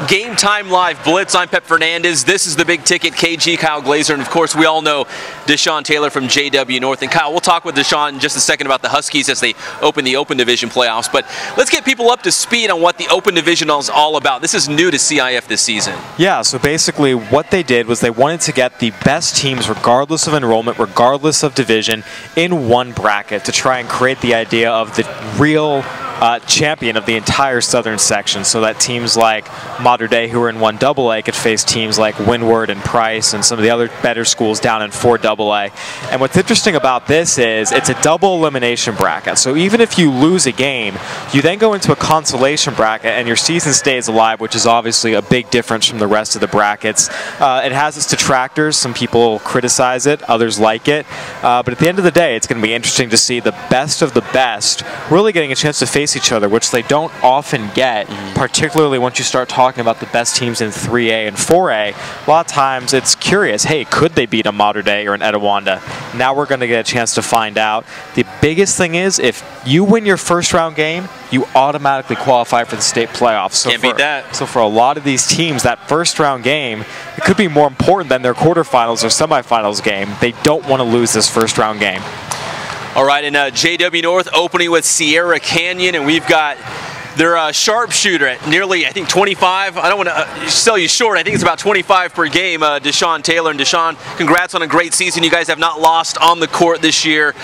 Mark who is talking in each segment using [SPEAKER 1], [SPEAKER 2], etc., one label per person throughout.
[SPEAKER 1] Game Time Live Blitz. I'm Pep Fernandez. This is the big ticket KG, Kyle Glaser, and of course we all know Deshaun Taylor from JW North. And Kyle, we'll talk with Deshaun in just a second about the Huskies as they open the Open Division Playoffs. But let's get people up to speed on what the Open Division is all about. This is new to CIF this season.
[SPEAKER 2] Yeah, so basically what they did was they wanted to get the best teams, regardless of enrollment, regardless of division, in one bracket to try and create the idea of the real champion of the entire southern section, so that teams like Mater Dei, who are in 1AA, could face teams like Windward and Price and some of the other better schools down in 4AA. And what's interesting about this is it's a double elimination bracket. So even if you lose a game, you then go into a consolation bracket and your season stays alive, which is obviously a big difference from the rest of the brackets. It has its detractors. Some people criticize it, others like it. But at the end of the day, it's going to be interesting to see the best of the best really getting a chance to face each other, which they don't often get, particularly once you start talking about the best teams in 3A and 4A. A lot of times it's curious, hey, could they beat a Mater Dei or an Etiwanda? Now we're going to get a chance to find out. The biggest thing is if you win your first round game, you automatically qualify for the state playoffs. So
[SPEAKER 1] Can't beat that.
[SPEAKER 2] So for a lot of these teams, that first round game, it could be more important than their quarterfinals or semifinals game. They don't want to lose this first round game.
[SPEAKER 1] All right, and JW North opening with Sierra Canyon, and we've got their sharpshooter at nearly, I think, 25. I don't want to sell you short. I think it's about 25 per game, Deshaun Taylor. And Deshaun, congrats on a great season. You guys have not lost on the court this year.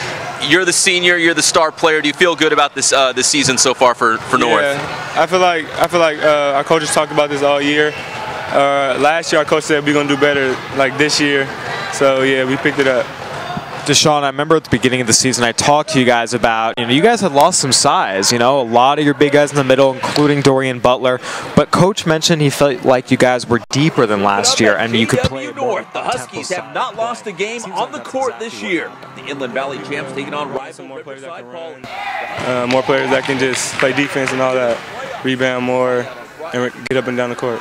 [SPEAKER 1] You're the senior. You're the star player. Do you feel good about this this season so far for North?
[SPEAKER 3] Yeah, I feel like our coaches talked about this all year. Last year, our coach said we're gonna do better like this year. So yeah, we picked it up.
[SPEAKER 2] Deshaun, I remember at the beginning of the season I talked to you guys about, you guys had lost some size, a lot of your big guys in the middle, including Dorian Butler, but Coach mentioned he felt like you guys were deeper than last year and you could play
[SPEAKER 1] North. The Huskies have not lost a game on the court this year. The Inland Valley champs taking on Riverside Poly.
[SPEAKER 3] More players that can just play defense and all that, rebound more, and get up and down the court.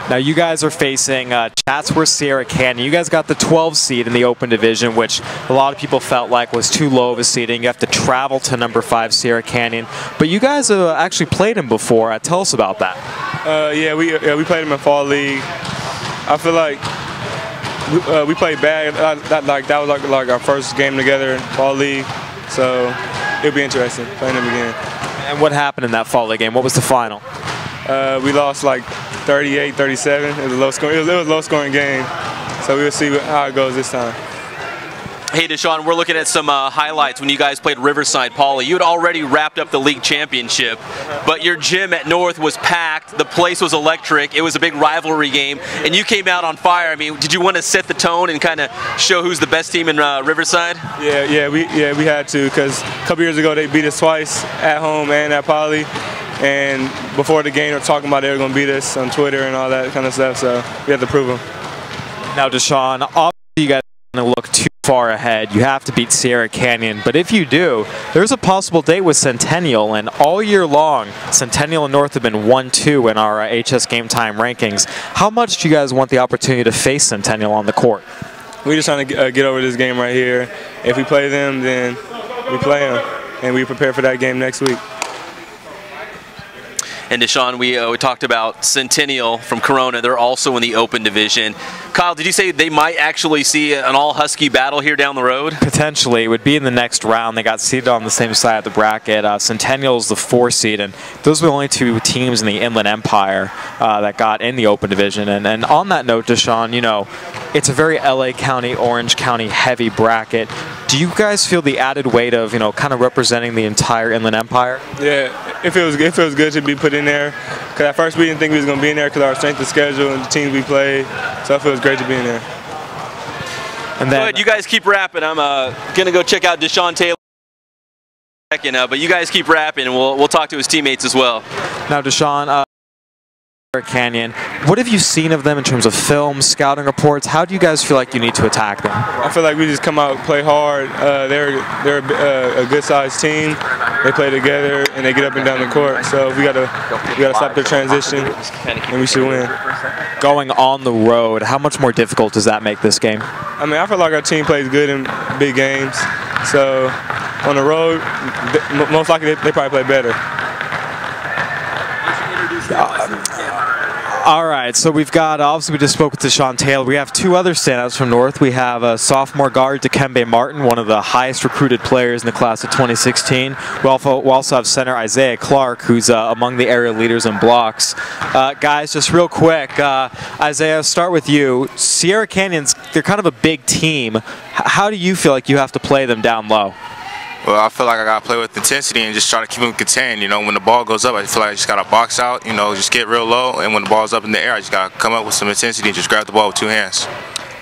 [SPEAKER 2] Now you guys are facing Chatsworth Sierra Canyon. You guys got the 12 seed in the Open Division, which a lot of people felt like was too low of a seeding. You have to travel to number 5 Sierra Canyon. But you guys have actually played him before. Tell us about that.
[SPEAKER 3] Yeah, we played him in Fall League. I feel like we played bad. That was like our first game together in Fall League. So it'll be interesting playing him again.
[SPEAKER 2] And what happened in that Fall League game? What was the final?
[SPEAKER 3] We lost like 38-37. It was a low-scoring game, so we'll see how it goes this time.
[SPEAKER 1] Hey, Deshaun, we're looking at some highlights when you guys played Riverside Poly. You had already wrapped up the league championship, but your gym at North was packed. The place was electric. It was a big rivalry game, and you came out on fire. I mean, did you want to set the tone and kind of show who's the best team in Riverside?
[SPEAKER 3] Yeah, we had to, because a couple years ago they beat us twice at home and at Poly. And before the game, they were talking about they were going to beat us on Twitter and all that kind of stuff, so we had to prove them.
[SPEAKER 2] Now, Deshaun, obviously you guys don't want to look too far ahead. You have to beat Sierra Canyon, but if you do, there's a possible date with Centennial, and all year long, Centennial and North have been 1-2 in our HS Game Time rankings. How much do you guys want the opportunity to face Centennial on the court?
[SPEAKER 3] We're just trying to get over this game right here. If we play them, then we play them, and we prepare for that game next week.
[SPEAKER 1] And Deshaun, we talked about Centennial from Corona. They're also in the Open Division. Kyle, did you say they might actually see an all-Husky battle here down the road?
[SPEAKER 2] Potentially. It would be in the next round. They got seated on the same side of the bracket. Centennial is the 4 seed, and those were the only 2 teams in the Inland Empire that got in the Open Division. And on that note, Deshaun, it's a very LA County, Orange County heavy bracket. Do you guys feel the added weight of, kind of representing the entire Inland Empire?
[SPEAKER 3] Yeah, it feels good to be put in there. Because at first we didn't think we was going to be in there because our strength of schedule and the teams we played. So it feels great to be in there.
[SPEAKER 2] And then,
[SPEAKER 1] go ahead, you guys keep rapping. I'm going to go check out Deshaun Taylor. But you guys keep rapping, and we'll talk to his teammates as well.
[SPEAKER 2] Now, Deshaun, Canyon, what have you seen of them in terms of film, scouting reports? How do you guys feel like you need to attack them?
[SPEAKER 3] I feel like we just come out, play hard. They're a good-sized team. They play together and they get up and down the court. So we gotta stop their transition, and we should win.
[SPEAKER 2] Going on the road, how much more difficult does that make this game?
[SPEAKER 3] I mean, I feel like our team plays good in big games. So on the road, most likely they probably play better.
[SPEAKER 2] All right, so we've got, obviously we just spoke with Deshaun Taylor. We have two other standouts from North. We have a sophomore guard, Dikembe Martin, one of the highest recruited players in the class of 2016. We also have center Isaiah Clark, who's among the area leaders in blocks. Guys, just real quick, Isaiah, start with you. Sierra Canyon's, they're kind of a big team. How do you feel like you have to play them down low?
[SPEAKER 4] Well, I feel like I got to play with intensity and just try to keep them contained. You know, when the ball goes up, I feel like I just got to box out, you know, just get real low. And when the ball's up in the air, I just got to come up with some intensity and just grab the ball with two hands.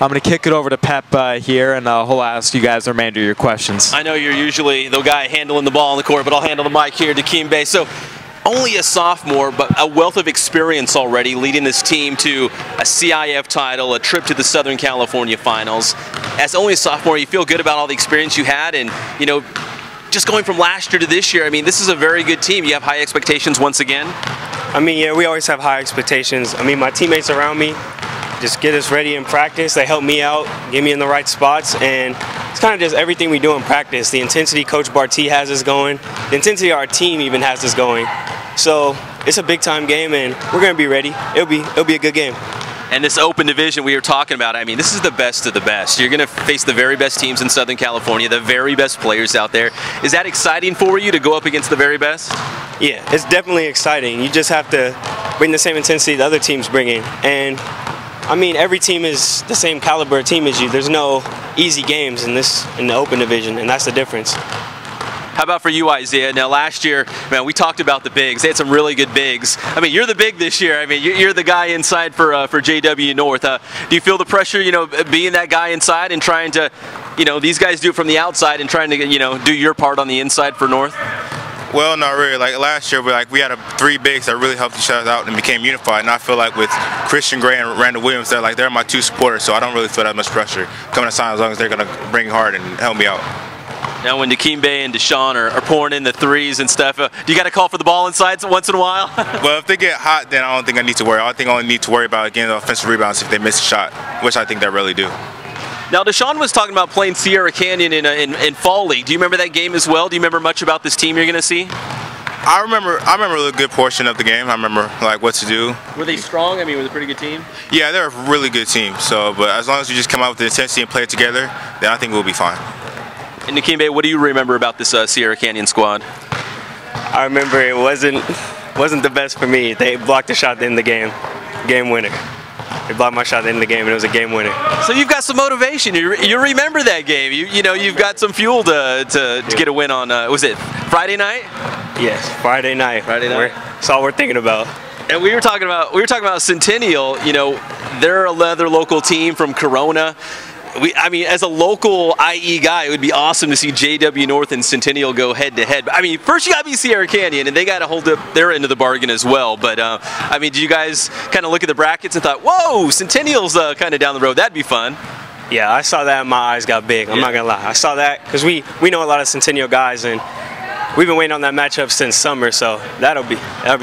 [SPEAKER 2] I'm going to kick it over to Pep here, and he'll ask you guys the remainder of your questions.
[SPEAKER 1] I know you're usually the guy handling the ball on the court, but I'll handle the mic here, Dikembe. So, only a sophomore, but a wealth of experience already leading this team to a CIF title, a trip to the Southern California Finals. As only a sophomore, you feel good about all the experience you had, and, you know, just going from last year to this year, I mean, this is a very good team. You have high expectations once again?
[SPEAKER 5] I mean, yeah, we always have high expectations. I mean, my teammates around me just get us ready in practice. They help me out, get me in the right spots, and it's kind of just everything we do in practice. The intensity Coach Barty has us going. The intensity our team even has us going. So it's a big-time game, and we're going to be ready. It'll be a good game.
[SPEAKER 1] And this open division we were talking about, I mean, this is the best of the best. You're going to face the very best teams in Southern California, the very best players out there. Is that exciting for you to go up against the very best?
[SPEAKER 5] Yeah, it's definitely exciting. You just have to bring the same intensity the other teams bring in. And, I mean, every team is the same caliber team as you. There's no easy games in the open division, and that's the difference.
[SPEAKER 1] How about for you, Isaiah? Now, last year, man, we talked about the bigs. They had some really good bigs. I mean, you're the big this year. I mean, you're the guy inside for JW North. Do you feel the pressure, you know, being that guy inside and trying to, you know, these guys do it from the outside and trying to, you know, do your part on the inside for North?
[SPEAKER 4] Well, not really. Like last year, we had three bigs that really helped each other out and became unified. And I feel like with Christian Gray and Randall Williams, they're my two supporters, so I don't really feel that much pressure coming aside as long as they're going to bring hard and help me out.
[SPEAKER 1] Now, when Dikembe and Deshaun are pouring in the threes and stuff, do you got to call for the ball inside once in a while?
[SPEAKER 4] Well, if they get hot, then I don't think I need to worry. I think I only need to worry about getting the offensive rebounds if they miss a shot, which I think they really do.
[SPEAKER 1] Now, Deshaun was talking about playing Sierra Canyon in Fall League. Do you remember that game as well? Do you remember much about this team you're going to see?
[SPEAKER 4] I remember a good portion of the game. I remember like what to do.
[SPEAKER 1] Were they strong? I mean, were they a pretty good team?
[SPEAKER 4] Yeah, they're a really good team. So, but as long as you just come out with the intensity and play it together, then I think we'll be fine.
[SPEAKER 1] And Dikembe, what do you remember about this Sierra Canyon squad?
[SPEAKER 5] I remember it wasn't the best for me. They blocked the shot in the game winner. They blocked my shot in the game, and it was a game winner.
[SPEAKER 1] So you've got some motivation. You remember that game. You know you've got some fuel to get a win on. Was it Friday night?
[SPEAKER 5] Yes, Friday night. That's all we're thinking about.
[SPEAKER 1] And we were talking about Centennial. You know, they're another local team from Corona. I mean, as a local IE guy, it would be awesome to see JW North and Centennial go head-to-head. But I mean, first you got to be Sierra Canyon, and they got to hold up their end of the bargain as well. But, I mean, did you guys kind of look at the brackets and thought, whoa, Centennial's kind of down the road. That'd be fun.
[SPEAKER 5] Yeah, I saw that and my eyes got big. I'm not going to lie. I saw that because we know a lot of Centennial guys, and we've been waiting on that matchup since summer, so that'll be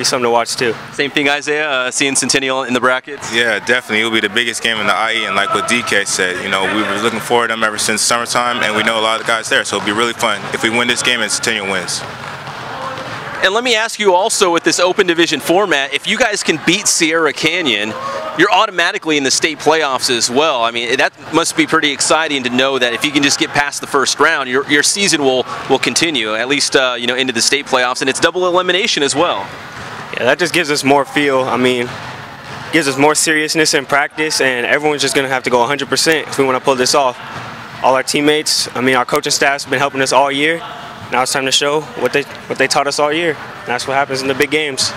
[SPEAKER 5] something to watch too.
[SPEAKER 1] Same thing, Isaiah, seeing Centennial in the brackets?
[SPEAKER 4] Yeah, definitely. It'll be the biggest game in the IE, and like what DK said, you know, we were looking forward to them ever since summertime, and we know a lot of the guys there, so it'll be really fun if we win this game and Centennial wins.
[SPEAKER 1] And let me ask you also, with this open division format, if you guys can beat Sierra Canyon, you're automatically in the state playoffs as well. I mean, that must be pretty exciting to know that if you can just get past the first round, your season will continue, at least you know, into the state playoffs, and it's double elimination as well.
[SPEAKER 5] Yeah, that just gives us more feel. I mean, gives us more seriousness in practice, and everyone's just going to have to go 100% if we want to pull this off. All our teammates, I mean, our coaching staff's been helping us all year. Now it's time to show what they taught us all year. And that's what happens in the big games.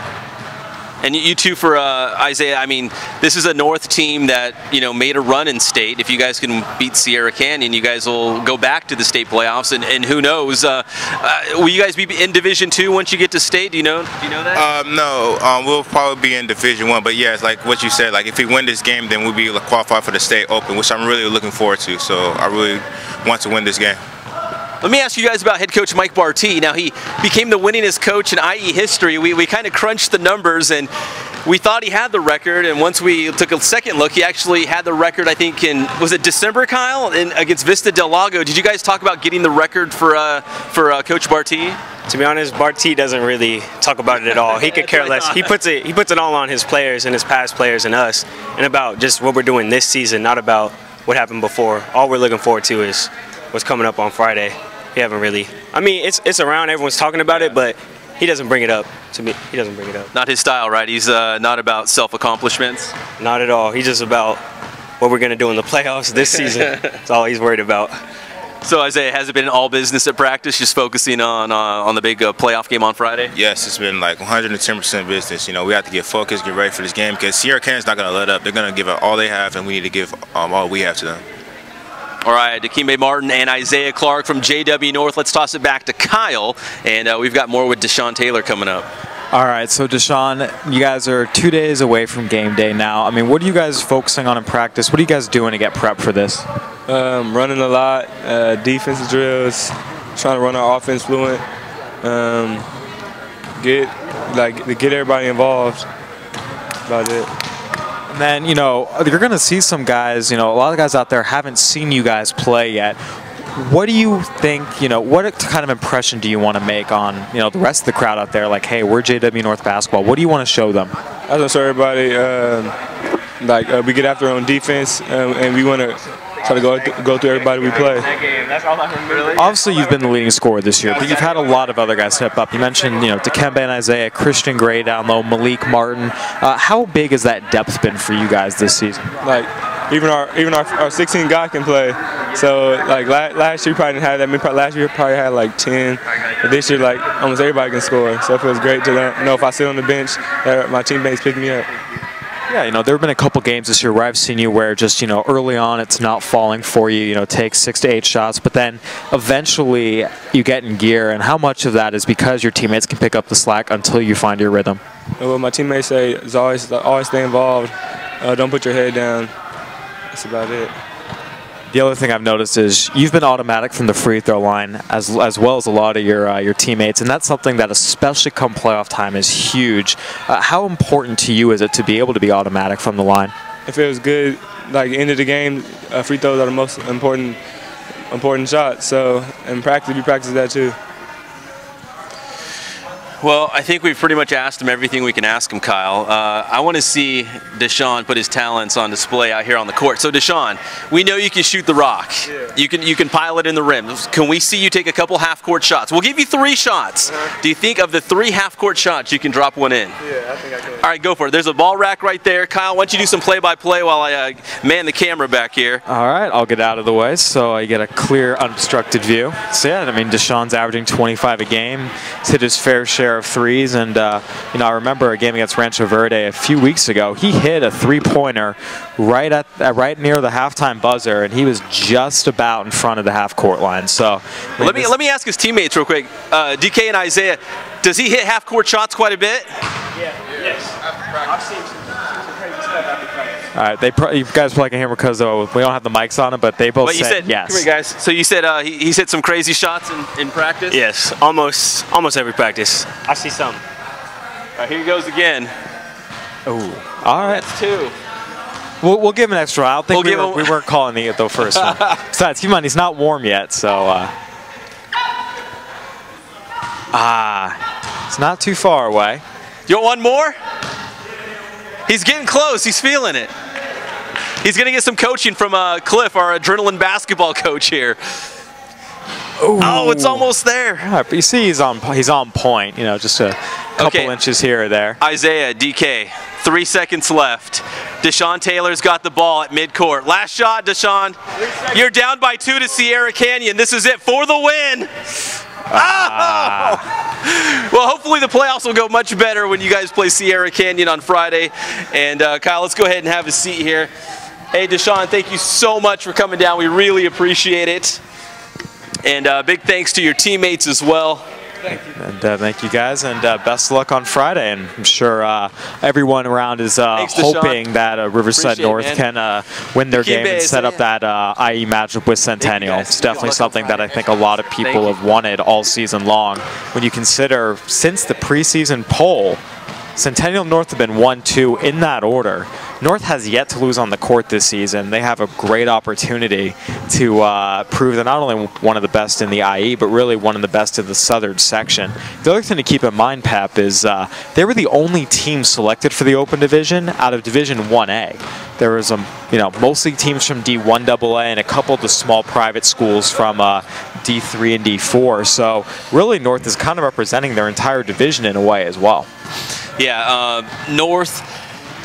[SPEAKER 1] And you too, for Isaiah, I mean, this is a North team that, you know, made a run in state. If you guys can beat Sierra Canyon, you guys will go back to the state playoffs, and who knows? Will you guys be in Division II once you get to state? Do you know that?
[SPEAKER 4] No, we'll probably be in Division I. But yeah, it's like what you said. Like if we win this game, then we'll be qualified for the state open, which I'm really looking forward to. So I really want to win this game.
[SPEAKER 1] Let me ask you guys about head coach Mike Barty. Now, he became the winningest coach in IE history. We kind of crunched the numbers, and we thought he had the record. And once we took a second look, he actually had the record, I think, was it December, Kyle, against Vista Del Lago. Did you guys talk about getting the record for Coach Barty?
[SPEAKER 5] To be honest, Barty doesn't really talk about it at all. He could care less. He puts it all on his players and his past players and us, and about just what we're doing this season, not about what happened before. All we're looking forward to is what's coming up on Friday. We haven't really. I mean, it's around. Everyone's talking about it, but he doesn't bring it up to me. He doesn't bring it up.
[SPEAKER 1] Not his style, right? He's not about self-accomplishments.
[SPEAKER 5] Not at all. He's just about what we're gonna do in the playoffs this season. That's all he's worried about.
[SPEAKER 1] So Isaiah, has it been all business at practice, just focusing on the big playoff game on Friday?
[SPEAKER 4] Yes, it's been like 110% business. You know, we have to get focused, get ready for this game because Sierra Canyon's not going to let up. They're going to give it all they have, and we need to give all we have to them.
[SPEAKER 1] All right, Dikembe Martin and Isaiah Clark from JW North. Let's toss it back to Kyle, and we've got more with Deshaun Taylor coming up.
[SPEAKER 2] All right, so Deshaun, you guys are 2 days away from game day now. I mean, what are you guys focusing on in practice? What are you guys doing to get prepped for this?
[SPEAKER 3] Running a lot, defensive drills, trying to run our offense fluent, get everybody involved. About it.
[SPEAKER 2] And then, you know, you're going to see some guys, you know, a lot of guys out there haven't seen you guys play yet. What do you think, you know, what kind of impression do you want to make on, you know, the rest of the crowd out there? Like, hey, we're JW North basketball. What do you want to show them?
[SPEAKER 3] I want to show everybody, we get after our own defense, and we want to try to go through everybody we play.
[SPEAKER 2] Obviously, you've been the leading scorer this year, but you've had a lot of other guys step up. You mentioned, you know, Dikembe and Isaiah, Christian Gray down low, Malik Martin. How big has that depth been for you guys this season?
[SPEAKER 3] Like, even our 16 guy can play. So like last year we probably didn't have that. Last year we probably had like 10. But this year like almost everybody can score. So it feels great to know if I sit on the bench that my teammates pick me up.
[SPEAKER 2] Yeah, you know, there have been a couple games this year where I've seen you where just, you know, early on it's not falling for you, you know, take 6 to 8 shots, but then eventually you get in gear, and how much of that is because your teammates can pick up the slack until you find your rhythm?
[SPEAKER 3] Well, my teammates say is always stay involved, don't put your head down. That's about it.
[SPEAKER 2] The other thing I've noticed is you've been automatic from the free throw line as well as a lot of your teammates, and that's something that especially come playoff time is huge. How important to you is it to be able to be automatic from the line?
[SPEAKER 3] If it was good, like end of the game, free throws are the most important shots. So in practice, we practice that too.
[SPEAKER 1] Well, I think we've pretty much asked him everything we can ask him, Kyle. I want to see Deshaun put his talents on display out here on the court. So, Deshaun, we know you can shoot the rock. Yeah. You can pile it in the rim. Can we see you take a couple half-court shots? We'll give you 3 shots. Do you think of the 3 half-court shots you can drop one in?
[SPEAKER 3] Yeah, I think I can.
[SPEAKER 1] All right, go for it. There's a ball rack right there. Kyle, why don't you do some play-by-play while I man the camera back here?
[SPEAKER 2] All right, I'll get out of the way so I get a clear, unobstructed view. So, yeah, I mean, Deshaun's averaging 25 a game. He's hit his fair share of threes, and you know, I remember a game against Rancho Verde a few weeks ago. He hit a 3-pointer right near the halftime buzzer, and he was just about in front of the half-court line. So
[SPEAKER 1] let me ask his teammates real quick. DK and Isaiah, does he hit half-court shots quite a bit?
[SPEAKER 5] Yeah. Yes. I've seen some crazy stuff after practice.
[SPEAKER 2] All right, you guys probably can hear because we don't have the mics on it, but they both said yes.
[SPEAKER 1] Come here, guys. So you said he's hit some crazy shots in practice?
[SPEAKER 5] Yes, almost every practice. I see some.
[SPEAKER 1] All right, here he goes again.
[SPEAKER 2] Oh, all right.
[SPEAKER 1] That's 2.
[SPEAKER 2] We'll give him an extra. I don't think we weren't calling the first one. Besides, keep in mind, he's not warm yet, so it's not too far away.
[SPEAKER 1] You want one more? He's getting close. He's feeling it. He's going to get some coaching from Cliff, our adrenaline basketball coach here. Ooh. Oh, it's almost there.
[SPEAKER 2] All right, but you see he's on point, you know, just a couple inches here or there.
[SPEAKER 1] Isaiah, DK, 3 seconds left. Deshaun Taylor's got the ball at midcourt. Last shot, Deshaun. You're down by 2 to Sierra Canyon. This is it for the win. Oh! Well, hopefully the playoffs will go much better when you guys play Sierra Canyon on Friday. And Kyle, let's go ahead and have a seat here. Hey, Deshaun, thank you so much for coming down. We really appreciate it. And big thanks to your teammates as well.
[SPEAKER 2] Thank you. And thank you guys, and best of luck on Friday. And I'm sure everyone around is hoping that Riverside North can win their game and set up that IE matchup with Centennial. It's definitely something that I think a lot of people have wanted all season long. When you consider, since the preseason poll, Centennial North have been 1-2 in that order. North has yet to lose on the court this season. They have a great opportunity to prove they're not only one of the best in the IE, but really one of the best in the southern section. The other thing to keep in mind, Pep, is they were the only team selected for the Open Division out of Division 1A. There was mostly teams from D1AA and a couple of the small private schools from D3 and D4. So really, North is kind of representing their entire division in a way as well.
[SPEAKER 1] Yeah, North,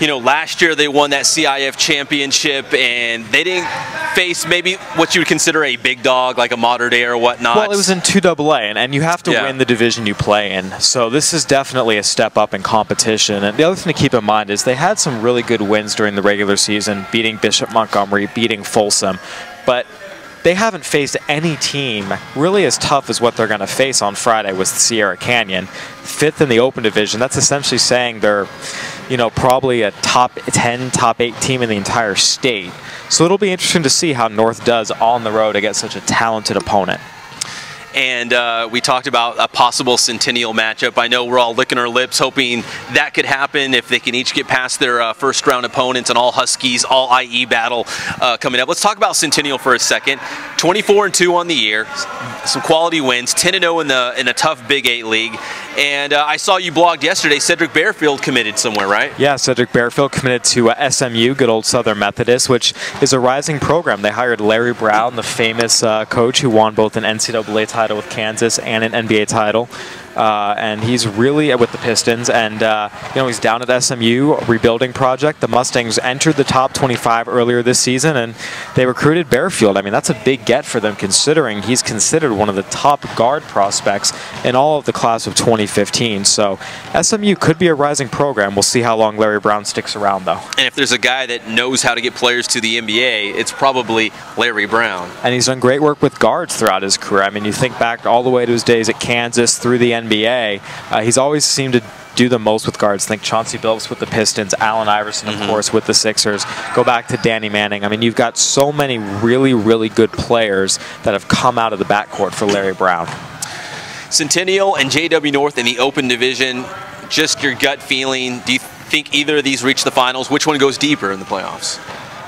[SPEAKER 1] last year they won that CIF championship, and they didn't face maybe what you would consider a big dog like a Mater Dei or whatnot.
[SPEAKER 2] Well, it was in 2AA, and you have to win the division you play in. So this is definitely a step up in competition. And the other thing to keep in mind is they had some really good wins during the regular season, beating Bishop Montgomery, beating Folsom. But they haven't faced any team really as tough as what they're going to face on Friday with Sierra Canyon. 5th in the Open Division. That's essentially saying they're, probably a top 10, top 8 team in the entire state. So it'll be interesting to see how North does on the road against such a talented opponent.
[SPEAKER 1] And we talked about a possible Centennial matchup. I know we're all licking our lips hoping that could happen if they can each get past their first round opponents, and all Huskies, all IE battle coming up. Let's talk about Centennial for a second. 24-2 on the year, some quality wins, 10-0 in a tough Big 8 league. And I saw you blogged yesterday, Cedric Bearfield committed somewhere, right?
[SPEAKER 2] Yeah, Cedric Bearfield committed to SMU, good old Southern Methodist, which is a rising program. They hired Larry Brown, the famous coach who won both an NCAA title with Kansas and an NBA title. And he's really with the Pistons, and he's down at SMU, a rebuilding project. The Mustangs entered the top 25 earlier this season, and they recruited Bearfield. I mean, that's a big get for them, considering he's considered one of the top guard prospects in all of the class of 2015. So SMU could be a rising program. We'll see how long Larry Brown sticks around, though.
[SPEAKER 1] And if there's a guy that knows how to get players to the NBA, it's probably Larry Brown.
[SPEAKER 2] And he's done great work with guards throughout his career. I mean, you think back all the way to his days at Kansas through the NBA. He's always seemed to do the most with guards. Think Chauncey Billups with the Pistons, Allen Iverson, of course, with the Sixers. Go back to Danny Manning. I mean, you've got so many really, really good players that have come out of the backcourt for Larry Brown.
[SPEAKER 1] Centennial and JW North in the Open Division, just your gut feeling. Do you think either of these reach the finals? Which one goes deeper in the playoffs?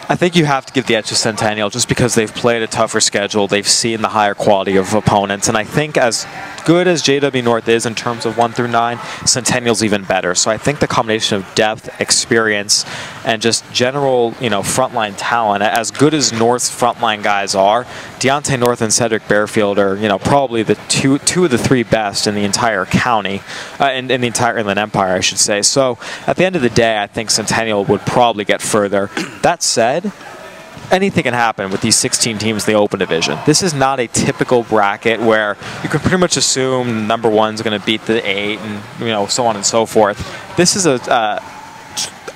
[SPEAKER 2] I think you have to give the edge to Centennial just because they've played a tougher schedule. They've seen the higher quality of opponents. And I think as good as JW North is in terms of 1 through 9, Centennial's even better. So I think the combination of depth, experience, and just general, frontline talent, as good as North's frontline guys are, Deontay North and Cedric Bearfield are, probably the two of the 3 best in the entire county, in the entire Inland Empire, I should say. So at the end of the day, I think Centennial would probably get further. That said, anything can happen with these 16 teams in the Open Division. This is not a typical bracket where you can pretty much assume number 1's going to beat the 8 and so on and so forth. This is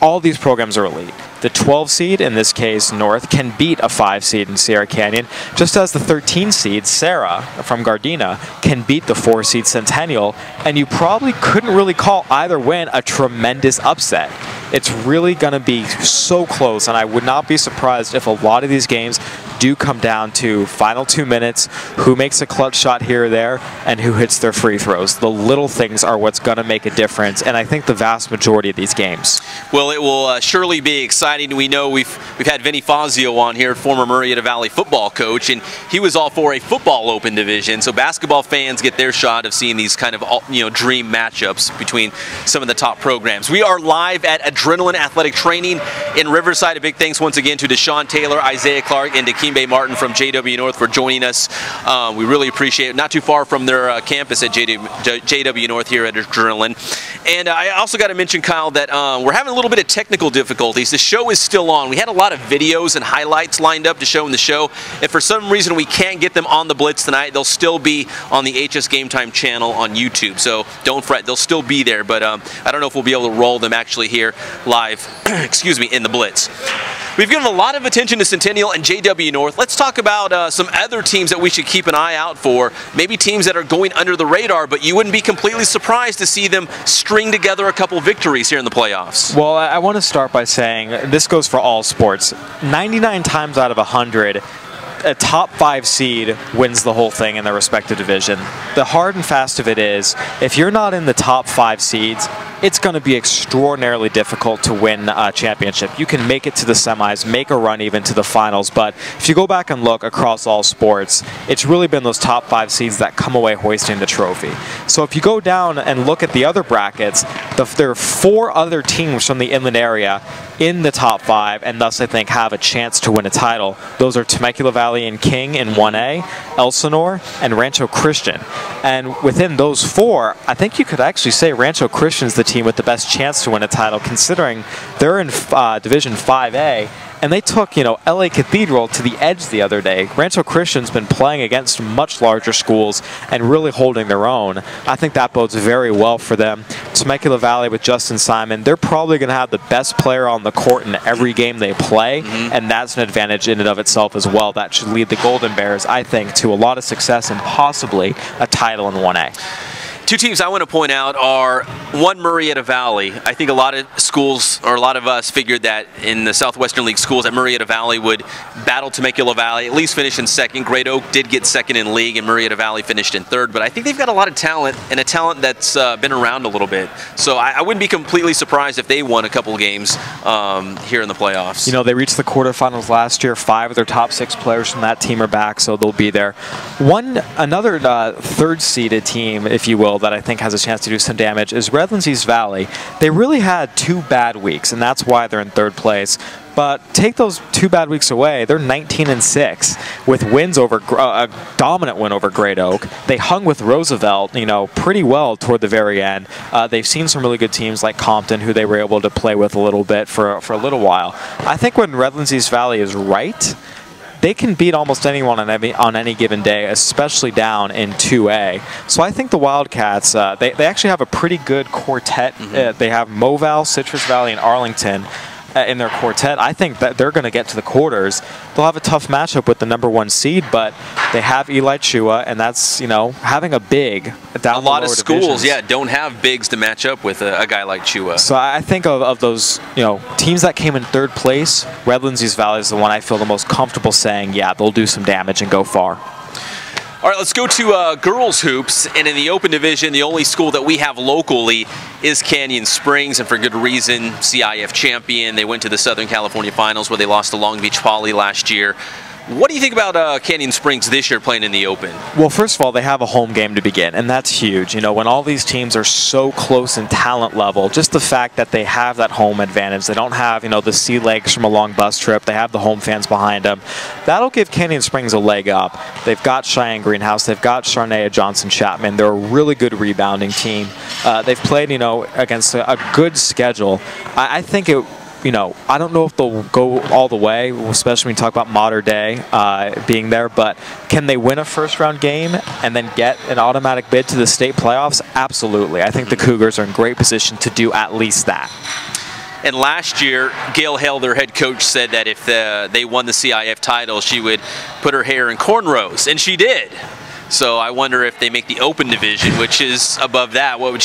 [SPEAKER 2] all these programs are elite. The 12 seed, in this case North, can beat a 5 seed in Sierra Canyon, just as the 13 seed, Sarah from Gardena, can beat the 4 seed Centennial, and you probably couldn't really call either win a tremendous upset. It's really going to be so close, and I would not be surprised if a lot of these games do come down to final 2 minutes, who makes a clutch shot here or there, and who hits their free throws. The little things are what's going to make a difference, and I think the vast majority of these games.
[SPEAKER 1] Well, it will surely be exciting. We know we've had Vinny Fazio on here, former Murrieta Valley football coach, and he was all for a football Open Division. So basketball fans get their shot of seeing these kind of dream matchups between some of the top programs. We are live at Adrenaline Athletic Training in Riverside. A big thanks once again to Deshaun Taylor, Isaiah Clark, and Dikembe Martin from JW North for joining us. We really appreciate it. Not too far from their campus at JW North here at Adrenaline. And I also got to mention, Kyle, that we're having a little bit of technical difficulties. The show is still on. We had a lot of videos and highlights lined up to show in the show. If for some reason we can't get them on the Blitz tonight, they'll still be on the HS Game Time channel on YouTube. So don't fret, they'll still be there. But I don't know if we'll be able to roll them actually here live, excuse me, in the Blitz. We've given a lot of attention to Centennial and JW North. Let's talk about some other teams that we should keep an eye out for. Maybe teams that are going under the radar, but you wouldn't be completely surprised to see them string together a couple victories here in the playoffs.
[SPEAKER 2] Well, I want to start by saying this goes for all sports. 99 times out of 100, a top 5 seed wins the whole thing in their respective division. The hard and fast of it is, if you're not in the top 5 seeds, it's going to be extraordinarily difficult to win a championship. You can make it to the semis, make a run even to the finals, but if you go back and look across all sports, it's really been those top 5 seeds that come away hoisting the trophy. So if you go down and look at the other brackets, there are 4 other teams from the inland area in the top 5, and thus I think have a chance to win a title. Those are Temecula Valley and King in 1A, Elsinore, and Rancho Christian. And within those 4, I think you could actually say Rancho Christian's the team with the best chance to win a title, considering they're in Division 5A, and they took, LA Cathedral to the edge the other day. Rancho Christian's been playing against much larger schools and really holding their own. I think that bodes very well for them. Temecula Valley with Justin Simon, they're probably going to have the best player on the court in every game they play, and that's an advantage in and of itself as well. That should lead the Golden Bears, I think, to a lot of success and possibly a title in 1A.
[SPEAKER 1] 2 teams I want to point out are, one, Murrieta Valley. I think a lot of schools, or a lot of us, figured that in the Southwestern League schools that Murrieta Valley would battle Temecula Valley, at least finish in second. Great Oak did get second in league, and Murrieta Valley finished in third. But I think they've got a lot of talent, and a talent that's been around a little bit. So I wouldn't be completely surprised if they won a couple of games here in the playoffs.
[SPEAKER 2] They reached the quarterfinals last year. 5 of their top 6 players from that team are back, so they'll be there. Another third-seeded team, if you will, that I think has a chance to do some damage is Redlands East Valley. They really had 2 bad weeks, and that's why they're in 3rd place. But take those 2 bad weeks away, they're 19-6 with wins over a dominant win over Great Oak. They hung with Roosevelt, pretty well toward the very end. They've seen some really good teams like Compton, who they were able to play with a little bit for a little while. I think when Redlands East Valley is right, they can beat almost anyone on any given day, especially down in 2A. So I think the Wildcats, they actually have a pretty good quartet. They have Moval, Citrus Valley, and Arlington in their quartet. I think that they're going to get to the quarters. They'll have a tough matchup with the #1 seed, but they have Eli Chua, and that's, having a big down
[SPEAKER 1] a lot of schools,
[SPEAKER 2] divisions.
[SPEAKER 1] don't have bigs to match up with a guy like Chua.
[SPEAKER 2] So I think of those, teams that came in 3rd place, Redlands East Valley is the one I feel the most comfortable saying, yeah, they'll do some damage and go far.
[SPEAKER 1] All right, let's go to girls hoops, and in the Open Division, the only school that we have locally is Canyon Springs, and for good reason. CIF champion. They went to the Southern California Finals where they lost to Long Beach Poly last year. What do you think about Canyon Springs this year playing in the Open?
[SPEAKER 2] Well, first of all, they have a home game to begin, and that's huge. When all these teams are so close in talent level, just the fact that they have that home advantage, they don't have, the sea legs from a long bus trip, they have the home fans behind them, that'll give Canyon Springs a leg up. They've got Cheyenne Greenhouse, they've got Sharnea Johnson-Chapman, they're a really good rebounding team. They've played, against a good schedule. I think it... I don't know if they'll go all the way, especially when you talk about Mater Dei being there, but can they win a first-round game and then get an automatic bid to the state playoffs? Absolutely. I think the Cougars are in great position to do at least that.
[SPEAKER 1] And last year, Gail Hale, their head coach, said that if they won the CIF title, she would put her hair in cornrows, and she did. So I wonder if they make the Open Division, which is above that, what would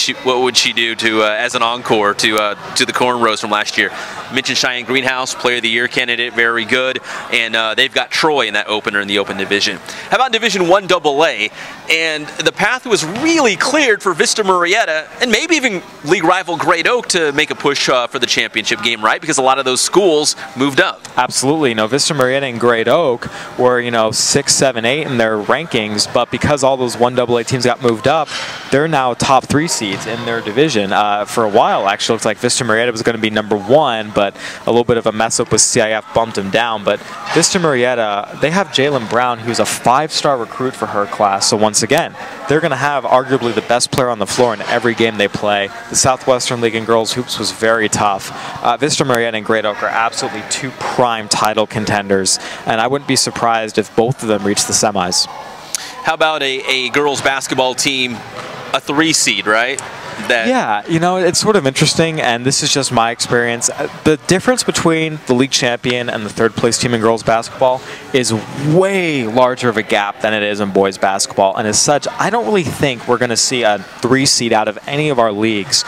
[SPEAKER 1] she do to as an encore to the cornrows from last year? Mentioned Cheyenne Greenhouse, Player of the Year candidate, very good, and they've got Troy in that opener in the Open Division. How about Division 1 AA? And the path was really cleared for Vista Murrieta and maybe even league rival Great Oak to make a push for the championship game, right? Because a lot of those schools moved up.
[SPEAKER 2] Absolutely. Vista Murrieta and Great Oak were 6, 7, 8 in their rankings, but because all those 1AA teams got moved up, they're now top 3 seeds in their division. For a while, actually, looks like Vista Murrieta was going to be #1, but a little bit of a mess up with CIF bumped them down. But Vista Murrieta, they have Jalen Brown, who's a 5-star recruit for her class. So once again, they're going to have arguably the best player on the floor in every game they play. The Southwestern League in girls hoops was very tough. Vista Murrieta and Great Oak are absolutely 2 prime title contenders, and I wouldn't be surprised if both of them reach the semis.
[SPEAKER 1] How about a girls basketball team, a 3 seed, right?
[SPEAKER 2] Yeah, it's sort of interesting, and this is just my experience. The difference between the league champion and the 3rd place team in girls basketball is way larger of a gap than it is in boys basketball, and as such, I don't really think we're going to see a 3 seed out of any of our leagues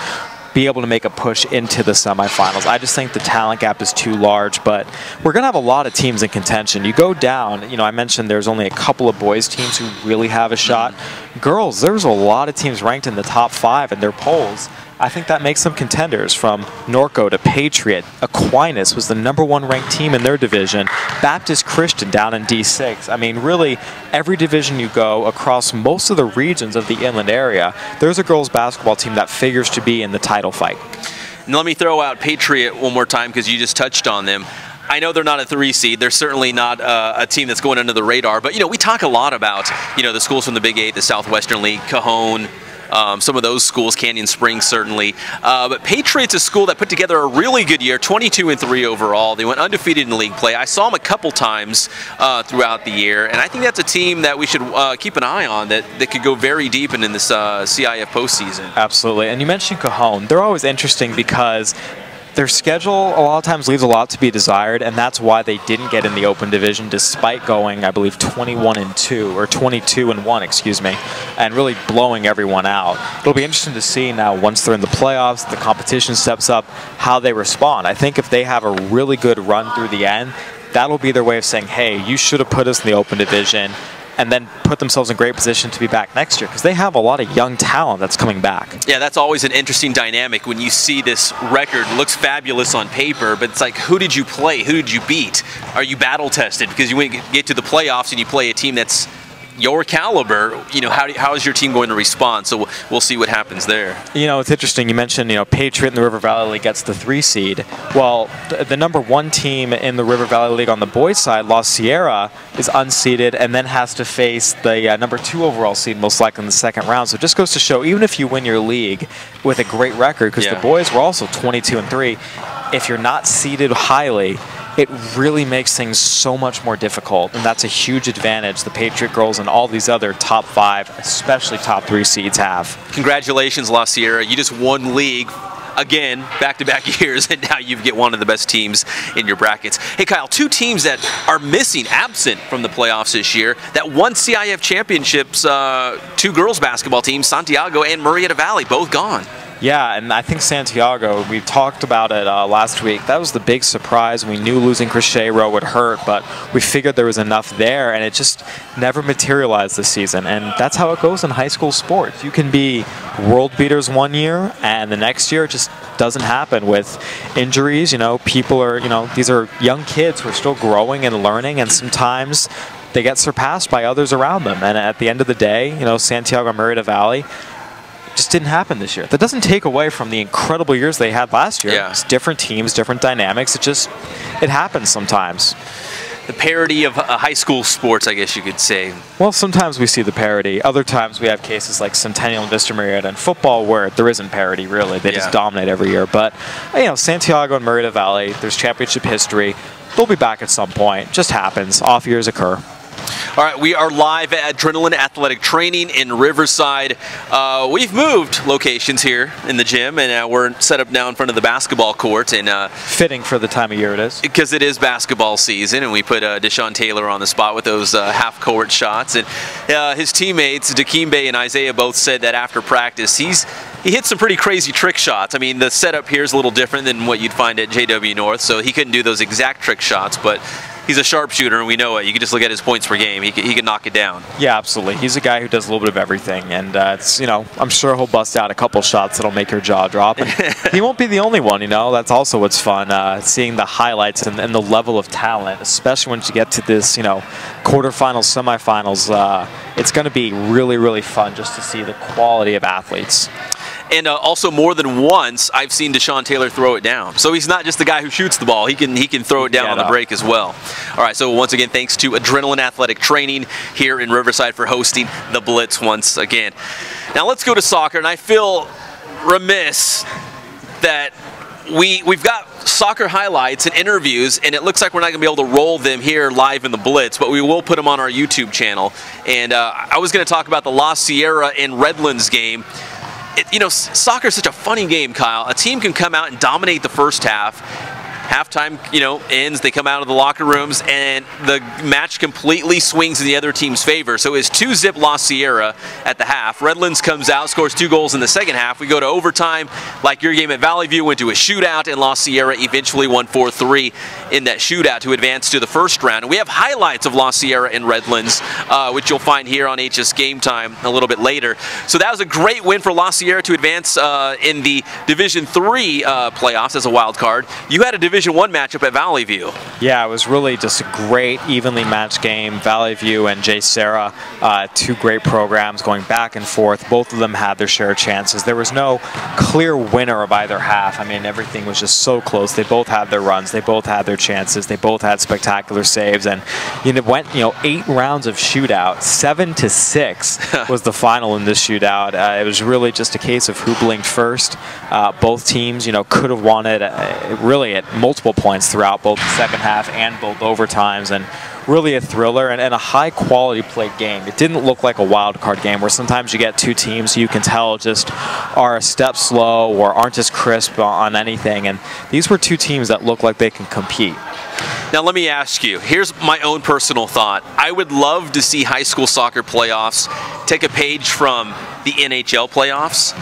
[SPEAKER 2] be able to make a push into the semifinals. I just think the talent gap is too large, but we're going to have a lot of teams in contention. You go down, I mentioned there's only a couple of boys teams who really have a shot. girls, there's a lot of teams ranked in the top 5 in their polls. I think that makes them contenders, from Norco to Patriot. Aquinas was the #1 ranked team in their division. Baptist Christian down in D6. I mean, really, every division you go across most of the regions of the inland area, there's a girls basketball team that figures to be in the title fight.
[SPEAKER 1] And let me throw out Patriot one more time because you just touched on them. I know they're not a 3 seed. They're certainly not a team that's going under the radar. But, you know, we talk a lot about, you know, the schools from the Big 8, the Southwestern League, Cajon, some of those schools, Canyon Springs certainly. But Patriot's a school that put together a really good year, 22-3 overall. They went undefeated in league play. I saw them a couple times throughout the year, and I think that's a team that we should keep an eye on that could go very deep in this CIF postseason.
[SPEAKER 2] Absolutely. And you mentioned Cajon. They're always interesting because their schedule a lot of times leaves a lot to be desired, and that's why they didn't get in the Open Division despite going, I believe, 21-2 or 22-1, excuse me, and really blowing everyone out. It'll be interesting to see now, once they're in the playoffs, the competition steps up, how they respond. I think if they have a really good run through the end, that'll be their way of saying, hey, you should have put us in the Open Division, and then put themselves in great position to be back next year, because they have a lot of young talent that's coming back.
[SPEAKER 1] Yeah, that's always an interesting dynamic when you see this record. It looks fabulous on paper, but it's like, who did you play? Who did you beat? Are you battle tested? Because you get to the playoffs and you play a team that's your caliber, you know, how is your team going to respond? So we'll see what happens there.
[SPEAKER 2] You know, it's interesting. You mentioned, you know, Patriot in the River Valley League gets the 3 seed. Well, the #1 team in the River Valley League on the boys' side, La Sierra, is unseeded and then has to face the #2 overall seed most likely in the second round. So it just goes to show, even if you win your league with a great record, because the boys were also 22-3, if you're not seeded highly, it really makes things so much more difficult, and that's a huge advantage the Patriot girls and all these other top 5, especially top 3 seeds have.
[SPEAKER 1] Congratulations, La Sierra. You just won league again, back-to-back years, and now you get one of the best teams in your brackets. Hey, Kyle, 2 teams that are missing, absent from the playoffs this year, that won CIF championships, 2 girls basketball teams, Santiago and Murrieta Valley, both gone.
[SPEAKER 2] Yeah, and I think Santiago, we talked about it last week. That was the big surprise. We knew losing Cricheiro would hurt, but we figured there was enough there, and it just never materialized this season. And that's how it goes in high school sports. You can be world beaters one year, and the next year it just doesn't happen with injuries. You know, people are, you know, these are young kids who are still growing and learning, and sometimes they get surpassed by others around them. And at the end of the day, you know, Santiago and Murrieta Valley just didn't happen this year. That doesn't take away from the incredible years they had last year.
[SPEAKER 1] Yeah.
[SPEAKER 2] It's different teams, different dynamics. It happens sometimes.
[SPEAKER 1] The parody of high school sports, I guess you could say.
[SPEAKER 2] Well, sometimes we see the parody. Other times we have cases like Centennial and Vista Murrieta in football where there isn't parody, really. They just dominate every year. But, you know, Santiago and Murrieta Valley, there's championship history. They'll be back at some point. Just happens. Off years occur.
[SPEAKER 1] All right, we are live at Adrenaline Athletic Training in Riverside. We've moved locations here in the gym, and we're set up now in front of the basketball court. And
[SPEAKER 2] fitting for the time of year it is.
[SPEAKER 1] Because it is basketball season, and we put Deshaun Taylor on the spot with those half-court shots. And his teammates, Dikembe and Isaiah, both said that after practice, he hit some pretty crazy trick shots. I mean, the setup here is a little different than what you'd find at JW North, so he couldn't do those exact trick shots, but he's a sharpshooter, and we know it. You can just look at his points per game. He can knock it down.
[SPEAKER 2] Yeah, absolutely. He's a guy who does a little bit of everything, and it's, you know, I'm sure he'll bust out a couple shots that'll make your jaw drop. And he won't be the only one, you know. That's also what's fun, seeing the highlights and the level of talent, especially once you get to this, you know, quarterfinals, semifinals. It's going to be really, really fun just to see the quality of athletes.
[SPEAKER 1] And also, more than once, I've seen Deshaun Taylor throw it down. So he's not just the guy who shoots the ball. He can throw it down on the break as well. All right, so once again, thanks to Adrenaline Athletic Training here in Riverside for hosting the Blitz once again. Now let's go to soccer, and I feel remiss that we've got soccer highlights and interviews, and it looks like we're not going to be able to roll them here live in the Blitz, but we will put them on our YouTube channel. And I was going to talk about the La Sierra and Redlands game. You know, soccer is such a funny game, Kyle. A team can come out and dominate the first half, halftime, ends. They come out of the locker rooms, and the match completely swings in the other team's favor. So it's 2-zip La Sierra at the half. Redlands comes out, scores 2 goals in the second half. We go to overtime, like your game at Valley View, went to a shootout, and La Sierra eventually won 4-3 in that shootout to advance to the first round. And we have highlights of La Sierra and Redlands, which you'll find here on HS Game Time a little bit later. So that was a great win for La Sierra to advance in the Division III playoffs as a wild card. You had a Division I matchup at Valley View.
[SPEAKER 2] Yeah, it was really just a great, evenly matched game. Valley View and J. Sarah, 2 great programs going back and forth. Both of them had their share of chances. There was no clear winner of either half. I mean, everything was just so close. They both had their runs. They both had their chances. They both had spectacular saves. And it went, 8 rounds of shootout. 7-6 was the final in this shootout. It was really just a case of who blinked first. Both teams, could have won it really at multiple points throughout both the second half and both overtimes, and really a thriller and a high-quality played game. It didn't look like a wild card game where sometimes you get 2 teams who you can tell just are a step slow or aren't as crisp on anything, and these were 2 teams that look like they can compete.
[SPEAKER 1] Now let me ask you, here's my own personal thought. I would love to see high school soccer playoffs take a page from the NHL playoffs,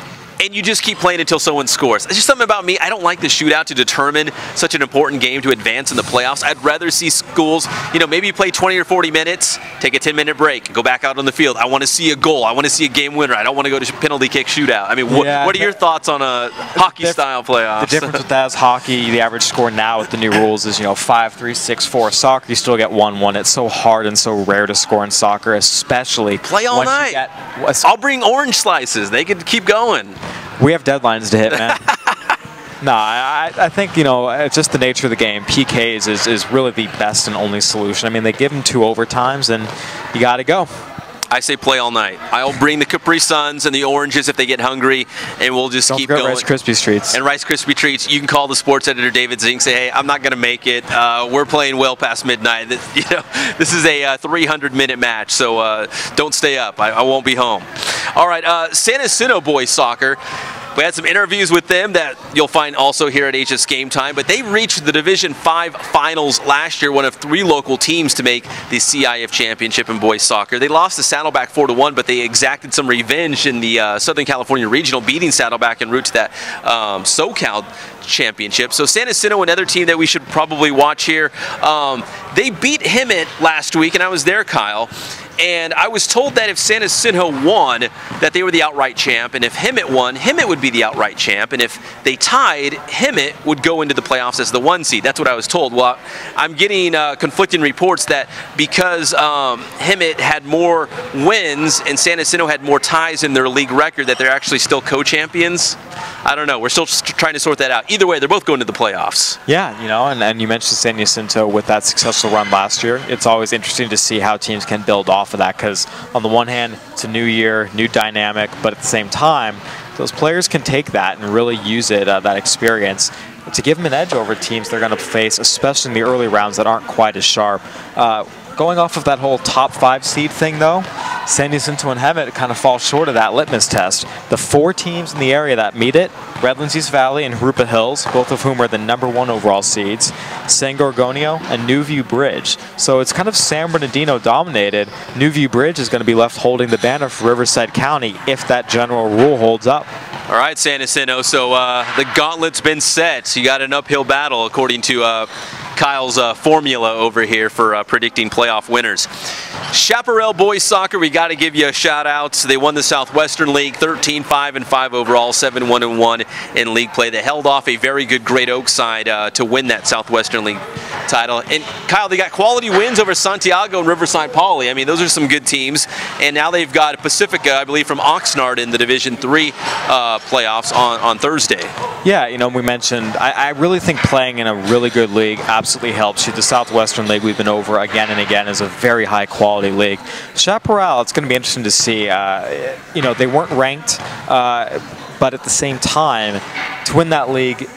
[SPEAKER 1] and you just keep playing until someone scores. It's just something about me. I don't like the shootout to determine such an important game to advance in the playoffs. I'd rather see schools, maybe play 20 or 40 minutes, take a 10-minute break, go back out on the field. I want to see a goal. I want to see a game winner. I don't want to go to penalty kick shootout. I mean, what are your thoughts on a hockey-style playoffs?
[SPEAKER 2] The difference with that is hockey, the average score now with the new rules is, 5-3, 6-4. Soccer, you still get 1-1. It's so hard and so rare to score in soccer, especially
[SPEAKER 1] play all night. I'll bring orange slices. They could keep going.
[SPEAKER 2] We have deadlines to hit, man. No, I think, it's just the nature of the game. PKs is really the best and only solution. I mean, they give them 2 overtimes, and you got to go.
[SPEAKER 1] I say play all night. I'll bring the Capri Suns and the oranges if they get hungry, and we'll just keep going.
[SPEAKER 2] Rice Krispie treats.
[SPEAKER 1] And Rice Krispie treats. You can call the sports editor David Zink, say, hey, I'm not going to make it. We're playing well past midnight. This is a 300-minute match, so don't stay up. I won't be home. All right, San Jacinto boys soccer. We had some interviews with them that you'll find also here at HS Game Time, but they reached the Division V finals last year, one of 3 local teams to make the CIF championship in boys soccer. They lost to Saddleback 4-1, but they exacted some revenge in the Southern California Regional, beating Saddleback en route to that SoCal championship. So San Jacinto, another team that we should probably watch here. They beat Hemet last week, and I was there, Kyle. And I was told that if San Jacinto won, that they were the outright champ, and if Hemet won, Hemet would be the outright champ, and if they tied, Hemet would go into the playoffs as the 1 seed. That's what I was told. Well, I'm getting conflicting reports that because Hemet had more wins and San Jacinto had more ties in their league record, that they're actually still co-champions. I don't know. We're still trying to sort that out. Either way, they're both going to the playoffs.
[SPEAKER 2] Yeah, and you mentioned San Jacinto with that successful run last year. It's always interesting to see how teams can build off of that, because on the one hand, it's a new year, new dynamic, but at the same time, those players can take that and really use it, that experience, to give them an edge over teams they're going to face, especially in the early rounds that aren't quite as sharp. Going off of that whole top 5 seed thing, though, San Jacinto and Hemet kind of fall short of that litmus test. The 4 teams in the area that meet it, Redlands East Valley and Harupa Hills, both of whom are the #1 overall seeds, San Gorgonio and New View Bridge. So it's kind of San Bernardino dominated. New View Bridge is going to be left holding the banner for Riverside County if that general rule holds up.
[SPEAKER 1] All right, San Jacinto, so the gauntlet's been set. You got an uphill battle according to Kyle's formula over here for predicting playoff winners. Chaparral boys soccer, we got to give you a shout out. They won the Southwestern League, 13-5-5 overall, 7-1-1 in league play. They held off a very good Great Oak side to win that Southwestern League title. And Kyle, they got quality wins over Santiago and Riverside Poly. I mean, those are some good teams. And now they've got Pacifica, I believe, from Oxnard in the Division III playoffs on Thursday. Yeah,
[SPEAKER 2] we mentioned, I really think playing in a really good league absolutely helps you. The Southwestern League we've been over again and again is a very high quality league. Chaparral, it's going to be interesting to see. They weren't ranked, but at the same time, to win that league,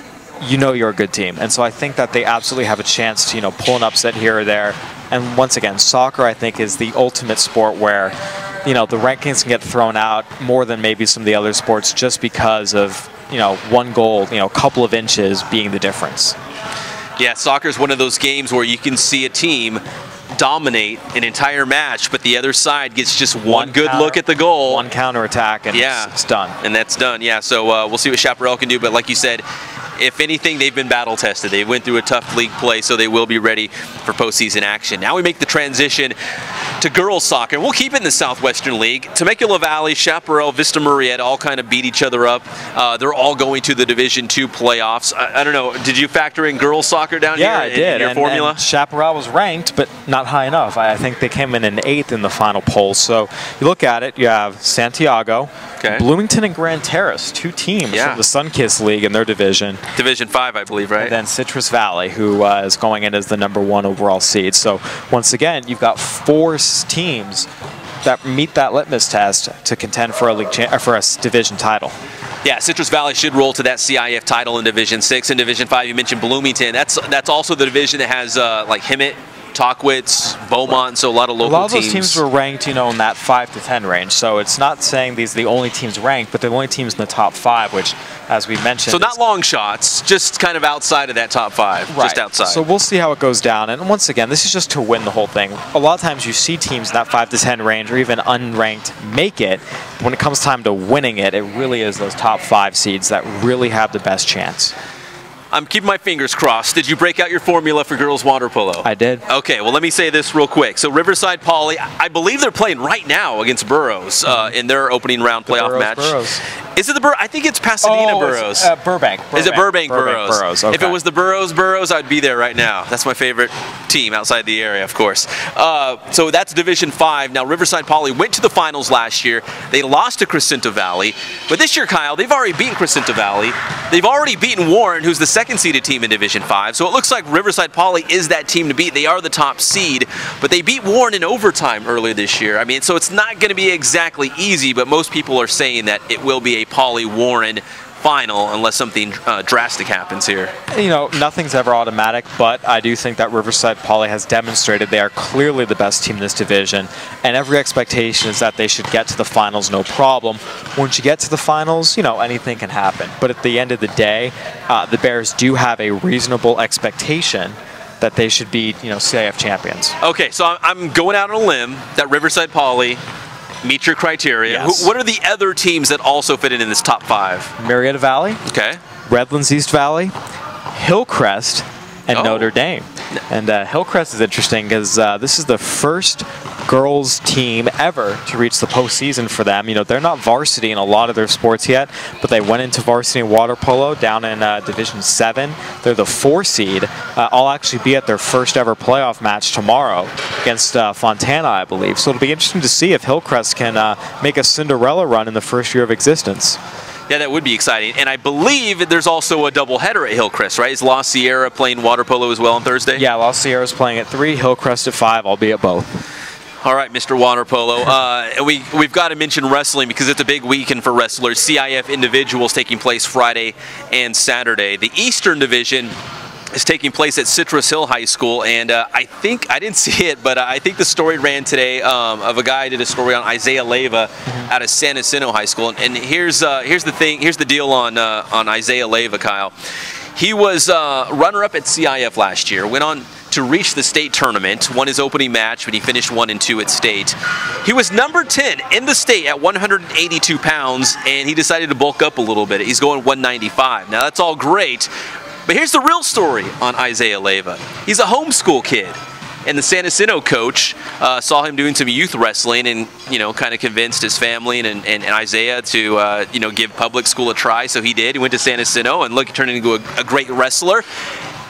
[SPEAKER 2] you're a good team. And so I think that they absolutely have a chance to, pull an upset here or there. And once again, soccer, I think, is the ultimate sport where, the rankings can get thrown out more than maybe some of the other sports just because of, 1 goal, a couple of inches being the difference.
[SPEAKER 1] Yeah, soccer is one of those games where you can see a team dominate an entire match, but the other side gets just one good look at the goal.
[SPEAKER 2] One counterattack, and it's done.
[SPEAKER 1] And that's done, yeah. So we'll see what Chaparral can do, but like you said, if anything, they've been battle tested. They went through a tough league play, so they will be ready for postseason action. Now we make the transition to girls soccer, and we'll keep it in the Southwestern League. Temecula Valley, Chaparral, Vista Marietta all kind of beat each other up. They're all going to the Division II playoffs. I don't know, did you factor in girls soccer down here?
[SPEAKER 2] Yeah, I did.
[SPEAKER 1] In your formula?
[SPEAKER 2] And Chaparral was ranked, but not high enough. I think they came in 8th in the final poll. So you look at it, you have Santiago, Bloomington, and Grand Terrace, 2 teams from the Sunkiss League in their division.
[SPEAKER 1] Division 5, I believe, right?
[SPEAKER 2] And then Citrus Valley, who is going in as the #1 overall seed. So once again, you've got 4 teams that meet that litmus test to contend for a league for a division title.
[SPEAKER 1] Yeah, Citrus Valley should roll to that CIF title in Division 6. In Division 5, you mentioned Bloomington. That's also the division that has like Hemet, Tockwitz, Beaumont, so a lot of local teams.
[SPEAKER 2] A lot of those teams were ranked, in that 5 to 10 range. So it's not saying these are the only teams ranked, but they're the only teams in the top 5, which, as we mentioned,
[SPEAKER 1] so not long shots, just kind of outside of that top 5, just outside.
[SPEAKER 2] So we'll see how it goes down. And once again, this is just to win the whole thing. A lot of times you see teams in that 5 to 10 range, or even unranked, make it. When it comes time to winning it, it really is those top 5 seeds that really have the best chance.
[SPEAKER 1] I'm keeping my fingers crossed. Did you break out your formula for girls water polo?
[SPEAKER 2] I did.
[SPEAKER 1] Okay, well, let me say this real quick. So Riverside Poly, I believe they're playing right now against Burroughs in their opening round playoff match.
[SPEAKER 2] Burroughs.
[SPEAKER 1] Is it the Burroughs? I think it's Pasadena Burroughs.
[SPEAKER 2] It's, Burbank.
[SPEAKER 1] Is it Burbank Burroughs?
[SPEAKER 2] Okay.
[SPEAKER 1] If it was the Burroughs, I'd be there right now. That's my favorite team outside the area, of course. So that's Division 5. Now, Riverside Poly went to the finals last year. They lost to Crescenta Valley. But this year, Kyle, they've already beaten Crescenta Valley. They've already beaten Warren, who's the second-seeded team in Division 5. So it looks like Riverside Poly is that team to beat. They are the top seed, but they beat Warren in overtime earlier this year. I mean, so it's not going to be exactly easy, but most people are saying that it will be a Poly-Warren final unless something drastic happens here.
[SPEAKER 2] Nothing's ever automatic, but I do think that Riverside Poly has demonstrated they are clearly the best team in this division, and every expectation is that they should get to the finals no problem. Once you get to the finals, anything can happen. But at the end of the day, the Bears do have a reasonable expectation that they should be, CIF champions.
[SPEAKER 1] Okay, so I'm going out on a limb that Riverside Poly meet your criteria.
[SPEAKER 2] Yes.
[SPEAKER 1] What are the other teams that also fit in this top 5?
[SPEAKER 2] Marietta Valley, Redlands East Valley, Hillcrest, and Notre Dame. And Hillcrest is interesting because this is the first girls team ever to reach the postseason for them. They're not varsity in a lot of their sports yet, but they went into varsity water polo down in Division 7. They're the 4 seed. I'll actually be at their first ever playoff match tomorrow against Fontana, I believe. So it'll be interesting to see if Hillcrest can make a Cinderella run in the first year of existence.
[SPEAKER 1] Yeah, that would be exciting. And I believe there's also a doubleheader at Hillcrest, right? Is La Sierra playing water polo as well on Thursday?
[SPEAKER 2] Yeah, La Sierra's playing at 3, Hillcrest at 5. I'll be at both.
[SPEAKER 1] All right, Mr. Water Polo. We've got to mention wrestling because it's a big weekend for wrestlers. CIF individuals taking place Friday and Saturday. The Eastern Division is taking place at Citrus Hill High School, and I didn't see it, but I think the story ran today of a guy did a story on Isaiah Leyva out of San Jacinto High School, and here's the deal on Isaiah Leyva, Kyle. He was runner-up at CIF last year, went on to reach the state tournament, won his opening match, but he finished 1-2 at state. He was number 10 in the state at 182 pounds, and he decided to bulk up a little bit. He's going 195. Now, that's all great. But here's the real story on Isaiah Leyva. He's a homeschool kid, and the San Jacinto coach saw him doing some youth wrestling and, kind of convinced his family and Isaiah to, give public school a try. So he did. He went to San Jacinto, and look, he turned into a great wrestler.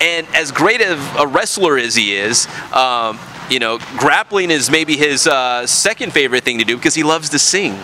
[SPEAKER 1] And as great of a wrestler as he is, grappling is maybe his second favorite thing to do because he loves to sing.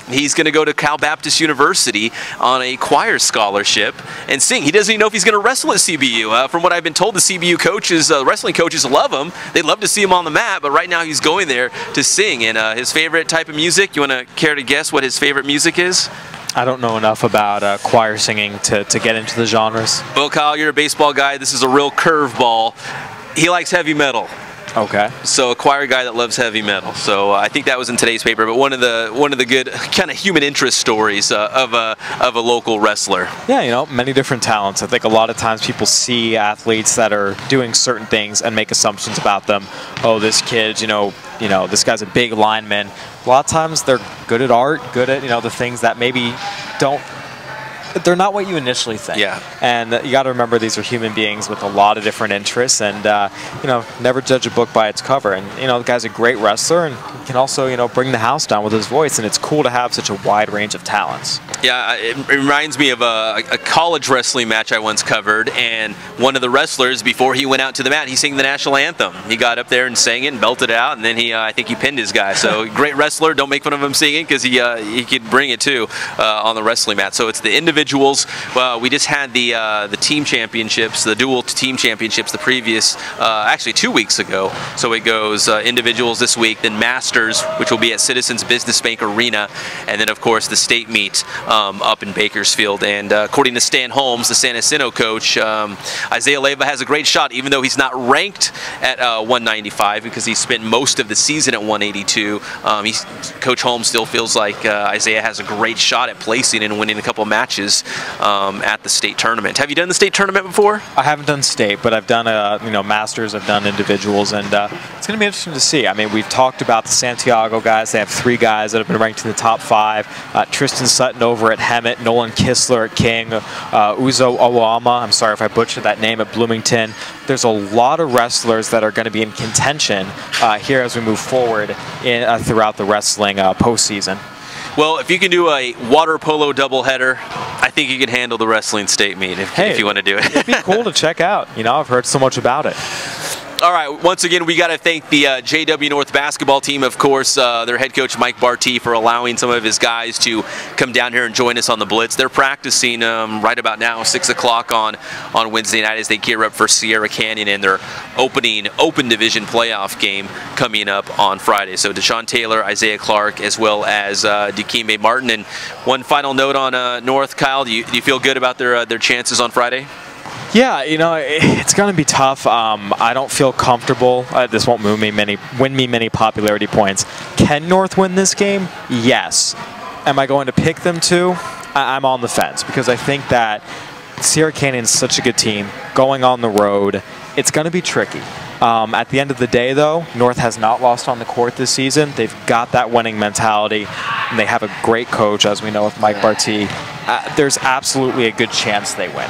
[SPEAKER 1] He's going to go to Cal Baptist University on a choir scholarship and sing. He doesn't even know if he's going to wrestle at CBU. From what I've been told, the CBU coaches, wrestling coaches love him. They'd love to see him on the mat, but right now he's going there to sing. And his favorite type of music, you want to care to guess what his favorite music is?
[SPEAKER 2] I don't know enough about choir singing to get into the genres.
[SPEAKER 1] Well, Kyle, you're a baseball guy. This is a real curveball. He likes heavy metal.
[SPEAKER 2] Okay.
[SPEAKER 1] So a choir guy that loves heavy metal. So I think that was in today's paper. But one of the good kind of human interest stories of a local wrestler.
[SPEAKER 2] Yeah, you know, many different talents. I think a lot of times people see athletes that are doing certain things and make assumptions about them. Oh, this kid, you know, this guy's a big lineman. A lot of times they're good at art, good at, the things that maybe they're not what you initially think.
[SPEAKER 1] Yeah.
[SPEAKER 2] And you got to remember these are human beings with a lot of different interests, and never judge a book by its cover. And the guy's a great wrestler, and he can also bring the house down with his voice. And it's cool to have such a wide range of talents.
[SPEAKER 1] Yeah, it reminds me of a college wrestling match I once covered, and one of the wrestlers, before he went out to the mat, he sang the national anthem. He got up there and sang it and belted it out, and then I think he pinned his guy. So great wrestler. Don't make fun of him singing, because he could bring it too on the wrestling mat. So it's the individuals. We just had the team championships, the dual team championships, the previous actually 2 weeks ago. So it goes individuals this week, then masters, which will be at Citizens Business Bank Arena, and then of course the state meet up in Bakersfield. And according to Stan Holmes, the San Jacinto coach, Isaiah Leyva has a great shot, even though he's not ranked at 195, because he spent most of the season at 182. Coach Holmes still feels like Isaiah has a great shot at placing and winning a couple of matches at the state tournament. Have you done the state tournament before?
[SPEAKER 2] I haven't done state, but I've done masters, I've done individuals, and it's going to be interesting to see. I mean, we've talked about the Santiago guys. They have 3 guys that have been ranked in the top 5. Tristan Sutton over at Hemet, Nolan Kistler at King, Uzo Owama, I'm sorry if I butchered that name, at Bloomington. There's a lot of wrestlers that are going to be in contention here as we move forward throughout the wrestling postseason.
[SPEAKER 1] Well, if you can do a water polo doubleheader, I think you can handle the wrestling state meet if you want to do it.
[SPEAKER 2] It'd be cool to check out. I've heard so much about it.
[SPEAKER 1] All right, once again, we got to thank the JW North basketball team, of course, their head coach, Mike Barty, for allowing some of his guys to come down here and join us on the Blitz. They're practicing right about now, 6 o'clock on Wednesday night, as they gear up for Sierra Canyon and their opening Open Division Playoff game coming up on Friday. So Deshaun Taylor, Isaiah Clark, as well as Dikembe Martin. And one final note on North, Kyle, do you feel good about their chances on Friday?
[SPEAKER 2] Yeah, it's going to be tough. I don't feel comfortable. This won't win me many popularity points. Can North win this game? Yes. Am I going to pick them to? I'm on the fence, because I think that Sierra Canyon is such a good team. Going on the road, it's going to be tricky. At the end of the day, though, North has not lost on the court this season. They've got that winning mentality, and they have a great coach, as we know, with Mike Barty. There's absolutely a good chance they win.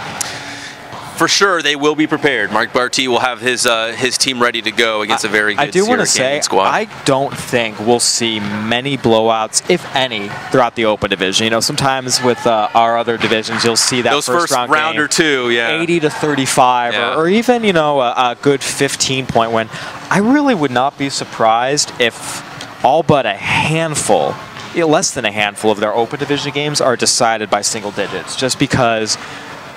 [SPEAKER 1] For sure, they will be prepared. Mark Barty will have his team ready to go against a very good Sierra Canyon squad.
[SPEAKER 2] I don't think we'll see many blowouts, if any, throughout the Open Division. Sometimes with our other divisions, you'll see that
[SPEAKER 1] those first round
[SPEAKER 2] game,
[SPEAKER 1] or two,
[SPEAKER 2] 80 to 35,
[SPEAKER 1] yeah.
[SPEAKER 2] or even a good 15-point win. I really would not be surprised if all but a handful, less than a handful of their Open Division games are decided by single digits, just because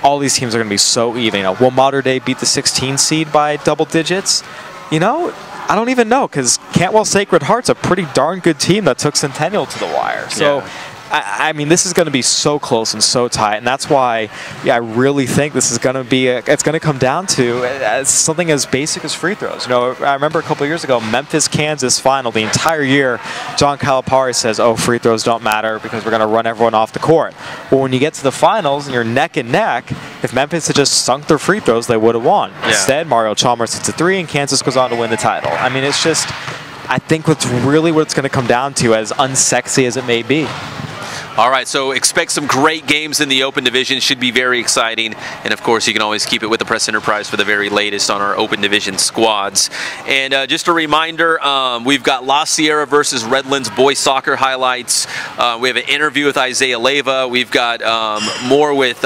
[SPEAKER 2] all these teams are going to be so even. Will Mater Dei beat the 16 seed by double digits? I don't even know, because Cantwell Sacred Heart's a pretty darn good team that took Centennial to the wire. So, yeah. I mean, this is going to be so close and so tight, and that's why, I really think this is going to be it's going to come down to something as basic as free throws. I remember a couple of years ago, Memphis-Kansas final, the entire year, John Calipari says, oh, free throws don't matter because we're going to run everyone off the court. Well, when you get to the finals and you're neck and neck, if Memphis had just sunk their free throws, they would have won. Yeah. Instead, Mario Chalmers hits a 3, and Kansas goes on to win the title. I mean, it's just, I think that's really what it's going to come down to, as unsexy as it may be.
[SPEAKER 1] All right, so expect some great games in the Open Division. Should be very exciting. And, of course, you can always keep it with the Press Enterprise for the very latest on our Open Division squads. And just a reminder, we've got La Sierra versus Redlands boys soccer highlights. We have an interview with Isaiah Leyva. We've got more with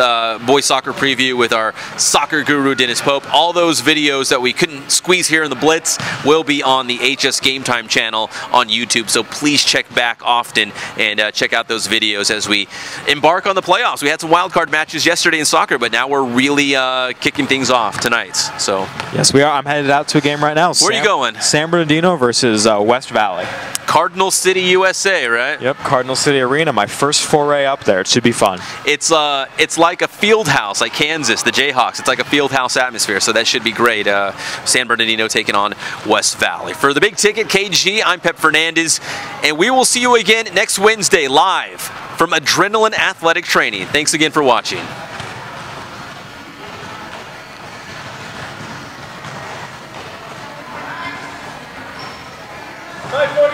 [SPEAKER 1] boys soccer preview with our soccer guru, Dennis Pope. All those videos that we couldn't squeeze here in the Blitz will be on the HS Game Time channel on YouTube. So please check back often and check out those videos as we embark on the playoffs. We had some wild card matches yesterday in soccer, but now we're really kicking things off tonight. So
[SPEAKER 2] yes, we are. I'm headed out to a game right now.
[SPEAKER 1] Where are you going?
[SPEAKER 2] San Bernardino versus West Valley.
[SPEAKER 1] Cardinal City, USA, right?
[SPEAKER 2] Yep, Cardinal City Arena, my first foray up there. It should be fun.
[SPEAKER 1] It's like a field house, like Kansas, the Jayhawks. It's like a field house atmosphere, so that should be great. San Bernardino taking on West Valley. For the Big Ticket KG, I'm Pep Fernandez, and we will see you again next Wednesday live from Adrenaline Athletic Training. Thanks again for watching.
[SPEAKER 6] Nice